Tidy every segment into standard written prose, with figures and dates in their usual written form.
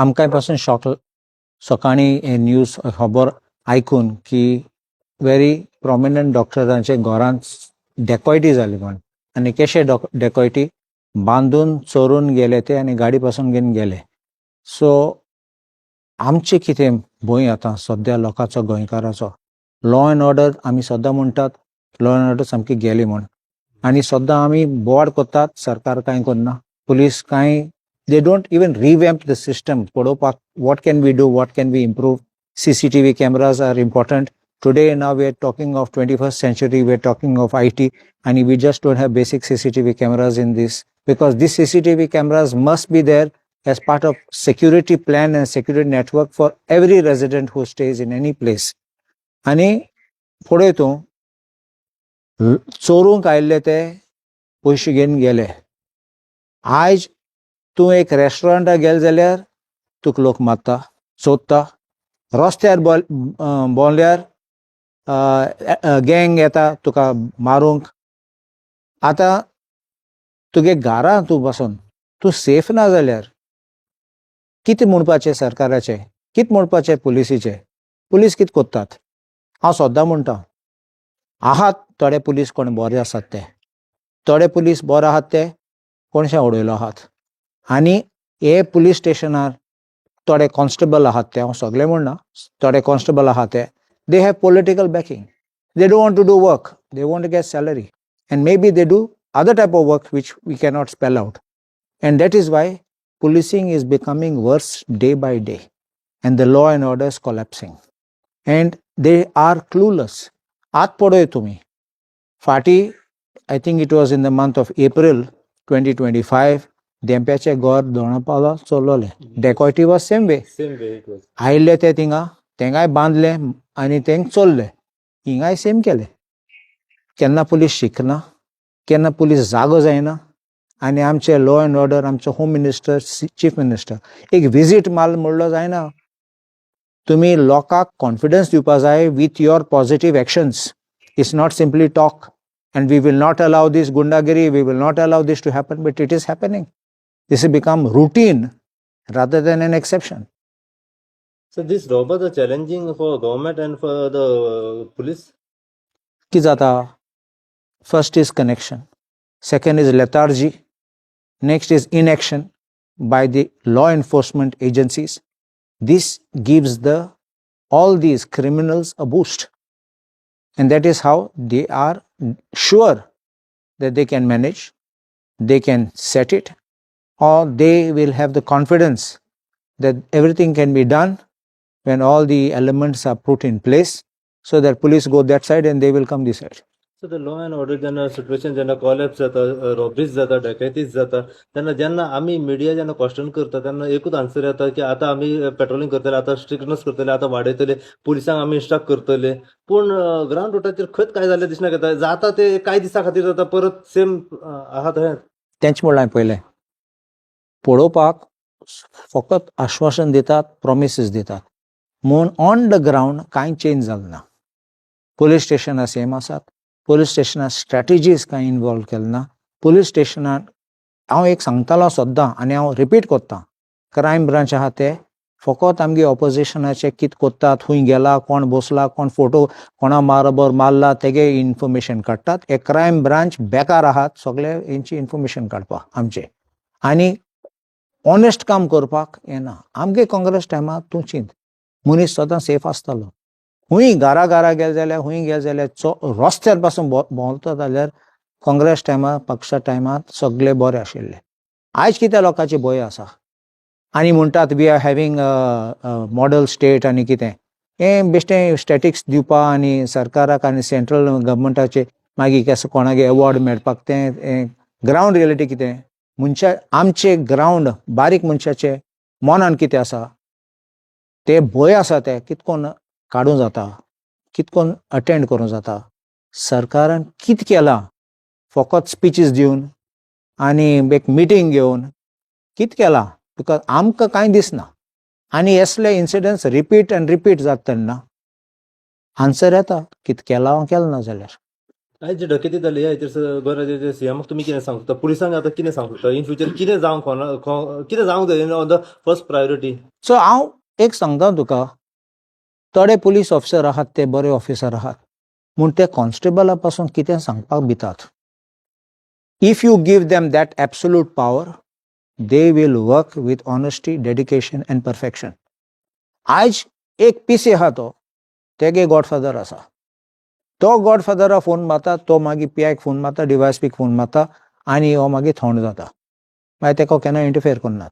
आमकांय पासून शॉक सकाळी हे न्यूज खबर आयकून की व्हेरी प्रॉमिनंट डॉक्टरांचे घरांत डेकॉयटी जाली म्हण आनी कशे डेकॉयटी बांदून चोरून गेले ते आनी गाडी पासून घेवन गेले. सो आमचे कितें भंय आतां सद्या लोकांचो गोंयकाराचो लॉ अँड ऑर्डर आमी सद्दां म्हणटात लॉ अँड ऑर्डर सामकी गेली म्हण आनी सद्दां आमी बोवाड कोत्तात सरकार कांय करना पुलीस कांय they don't even revamp the system. What can we do? What can we improve? CCTV cameras are important. Today, now we are talking of 21st century. We are talking of IT, and we just don't have basic CCTV cameras in this because these CCTV cameras must be there as part of security plan and security network for every resident who stays in any place. आणि पुढे तूं चोरूंक आयिल्ले ते पयशे घेवन गेले. आयज तूं एक रेस्टॉरंटाक गेल जाल्यार तुका लोक मारता सोदता रस्त्यार भोंवल्यार गँग येता तुका मारूंक. आतां तुगे घरा तूं बसून तूं सेफ ना जाल्यार कितें म्हणपाचें सरकाराचें कितें म्हणपाचें पुलिसीचें. पुलीस कितें कोत्तात हांव सद्दां म्हणटा आहात थोडे पुलीस कोण बरे आसात ते थोडे पुलीस बरे आहात ते कोणशे उडयलो आहात आनी हे पुलीस स्टेशनार थोडे कॉन्स्टेबल आहात ते हांव सगळे म्हणना थोडे कॉन्स्टेबल आहात ते they have political backing they don't want to do work they want to get salary and may be they do other type of work which we cannot spell out and that is why policing is becoming worse day by day and the law and order is collapsing and they are clueless. आत पळय तुम्ही फाटी I think it was in the month of April 2025 देंप्याचे घर दोणापावला चोरलोले डेकॉयटी was same way आयिल्ले ते थिंगा तेंगाय बांदले आनी तेंक चोरले हिंगाय सेम केले. केन्ना पुलीस शिकना केन्ना पुलीस जागो जायना आनी आमचे लॉ अँड ऑर्डर आमचे होम मिनिस्टर चीफ मिनिस्टर एक विजीट माल म्हणलो जायना. तुमी लोकांक कॉन्फिडन्स दिवपा जाय with your positive actions. It's not simply talk and we will not allow this gundagiri, we will not allow this to happen, but it is happening. This has become routine rather than an exception. So these robbers are challenging for government and for the police? Ki jata? First is connection. Second is lethargy. Next is inaction by the law enforcement agencies. This gives all these criminals a boost. And that is how they are sure that they can manage, they can set it, or they will have the confidence that everything can be done when all the elements are put in place so that police go that side and they will come this side. So the law and order जेन्ना situation जेन्ना collapse जाता robberies जाता डकैतीज जाता तेन्ना जेन्ना आमी media जेन्ना question करता तेन्ना एकूच आन्सर येता की आतां आमी पेट्रोलिंग करतले आतां स्ट्रिक्टनेस करतले आतां वाडयतले पुलिसांक आमी इंस्ट्रक्ट करतले पूण ग्राउंड रुटाचेर खंयच काय जालें दिसना येता जाता ते कांय दिसा खातीर जाता परत सेम आहा थंय तेंच म्हणलें हांवें पयलें पळोवपाक फकत आश्वासन दितात प्रॉमिसीस दितात म्हूण ऑन द ग्राउंड कांय चेंज जालें ना. पुलीस स्टेशनां सेम आसात पुलीस स्टेशनार स्ट्रॅटेजीज कांय इनवॉल्व केले ना. पुलीस स्टेशनार हांव एक सांगतालो सद्दां आनी हांव रिपीट कोत्तां क्रायम ब्रांच आहा ते फकत आमगे ऑपोजिशनाचे कितें कोत्तात खूंय गेला कोण बसला कोण फोटो कोणा बरोबर मारला तेगे इन्फॉर्मेशन काडटात. हे क्रायम ब्रांच बेकार आहात सगळे हेंची इन्फॉर्मेशन काडपाक आमचे आनी ऑनेस्ट काम करपाक येना. आमगे काँग्रेस टायमार तूं चिंत मनीस सदां सेफ आसतालो खूंय घरा गेले जाल्यार खूंय गेले जाल्यार रस्त्यार पासून भोंवता जाल्यार काँग्रेस टायमार पक्षा टायमार सगळे बरे आशिल्ले. आयज कितें लोकांचे भंय आसा आनी म्हणटात we are having model state आनी कितें हें बेश्टें स्टॅटिक्स दिवपा आनी सरकाराक आनी सेंट्रल गव्हर्मेंटाचे मागीर केसो कोणागे अवॉर्ड मेळपाक तें ग्रावंड रियलिटी कितें मनशा आमचे ग्रावंड बारीक मनशाचे मनान कितें आसा ते भंय आसा ते कितकोन काडूं जाता कितकोन अटेंड करूं जाता. सरकारान कितें केलां फकत स्पिचीस दिवन आनी एक मिटींग घेवन कितें केलां बिकॉज आमकां कांय दिसना आनी असले इन्सिडंट्स रिपीट जाता तेन्ना आन्सर येता कितें केलां केलें ना जाल्यार. आयज जी डकैती जाली हेचेर गोंय सीएमाक तुमी कितें सांगूंक शकता पुलिसांक आतां कितें सांगूंक शकता इन फ्युचर कितें जावंक कितें जावंक जाय on the first priority so हांव एक सांगता तुका थोडे पुलीस ऑफिसर आहात ते बरे ऑफिसर आहात म्हूण ते कॉन्स्टेबला पासून कितें सांगपाक भितात if you give them that absolute power they will work with honesty dedication and perfection आयज एक पीसी आहा तो तेगे गॉडफादर आसा तो गॉडफादरा फोन मारता तो मागीर पिआयक फोन मारता डिवायसपीक फोन मारता आनी हो मागीर थोंड जाता मागीर तेका केन्ना इंटरफेर करनात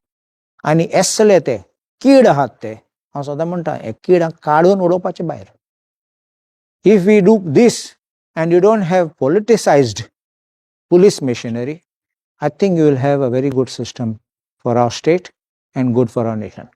आनी एसले ते कीड आहात ते हांव सदां म्हणटा हे किडांक काडून उडोवपाचे भायर if we do this and you don't have politicised police machinery, I think you will have a very good system for our state and good for our nation.